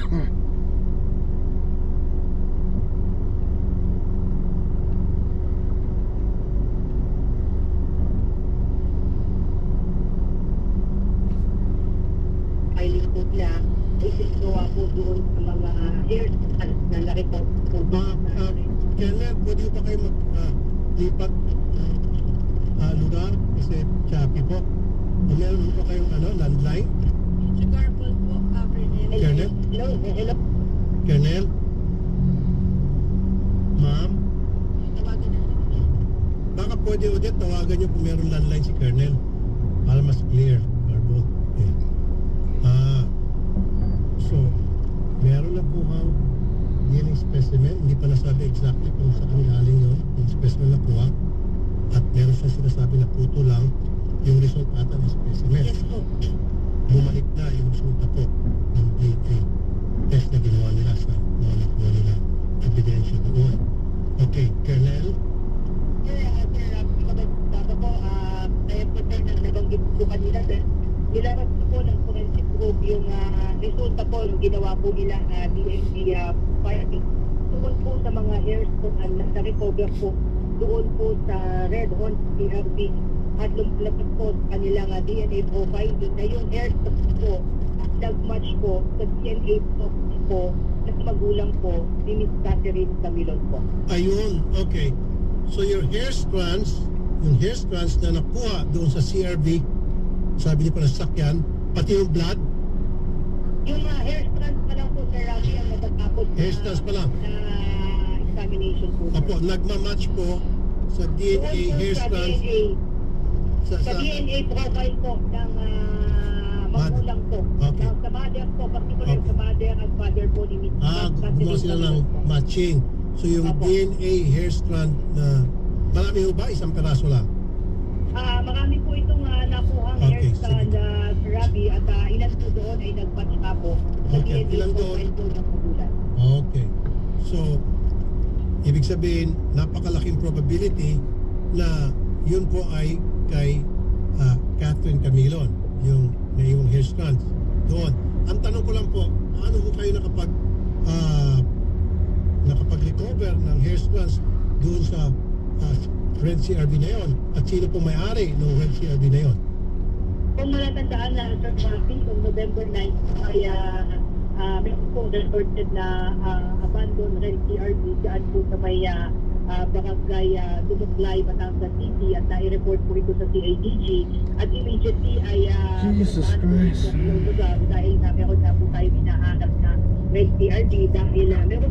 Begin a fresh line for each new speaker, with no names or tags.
Filing po na isinagawa po doon sa mga airstrand na na-report po.
Kailan pwede ba kayo maglipat lugar? Kasi choppy po. Meron po kayong landline?
Garble po, Colonel.
Colonel?
Hello?
Colonel? Ma'am?
Tawagan natin.
Baka pwede ulit tawagan niyo kung meron landline si Colonel para mas clear. Garbo. So, meron na po ang DNA specimen. Hindi pa nasabi exactly kung saan galing yun. Yung specimen na kuha. At meron siya sinasabi na puto lang yung result ata ng specimen.
Yes po.
Bumalik na yung resulta po ng DNA test na ginawa nila sa mga nakuha nila ebidensya doon. Okay, Colonel?
Baka po, tayo po sir na nabanggit po kanina sir. Nilabas po ng forensic group yung resulta po yung ginawa po nila DNA finding. Tungkol po sa mga airstone na na-recover po doon po sa Red Horn PRB at lumalapas po sa kanilang DNA profiling na yung airstone po nag-match po sa DNA po ng magulang po ni Miss Catherine Camilon po.
Ayun, okay. So your hair strands na nakuha doon sa CRB, sabi niyo pa na sakyan, pati yung blood?
Yung hair strands pa lang po, Sir Rafi, ang natatapos
Hair strands pa lang?
na examination po.
Opo, nagmamatch po sa DNA hair strands
Sa DNA profile po ng magulang po.
Okay.
Sa mother po, particular sa mother at father po ni Miss
gumawa sila ng matching. So yung
Opo.
DNA hair strand na marami ho ba? Isang peraso lang?
Marami po itong nakuhang
Okay,
hair strand
sige.
Sir Rafi, at ilan po doon ay nag-match na po sa
Okay,
DNA
ilan doon?
profile po ng magulang.
Okay. So, ibig sabihin, napakalaking probability na yun po ay kay Catherine Camilon, yung naiwang hair strands doon. Ang tanong ko lang po, paano po kayo nakapag-recover ng hair strands doon sa Red CRB na yon? At sino po may-ari ng Red CRB na yon?
Kung malatandaan na Sir Rafi, noong November 9 ay meron po reported na abandoned Red CRB dyan po sa may barangay Dumuklay, Batangas City, at nai-report po ito sa CIDG at immediately ay
Jesus Christ.
dahil na meron na po tayo hinahanap na Red CRB dahil meron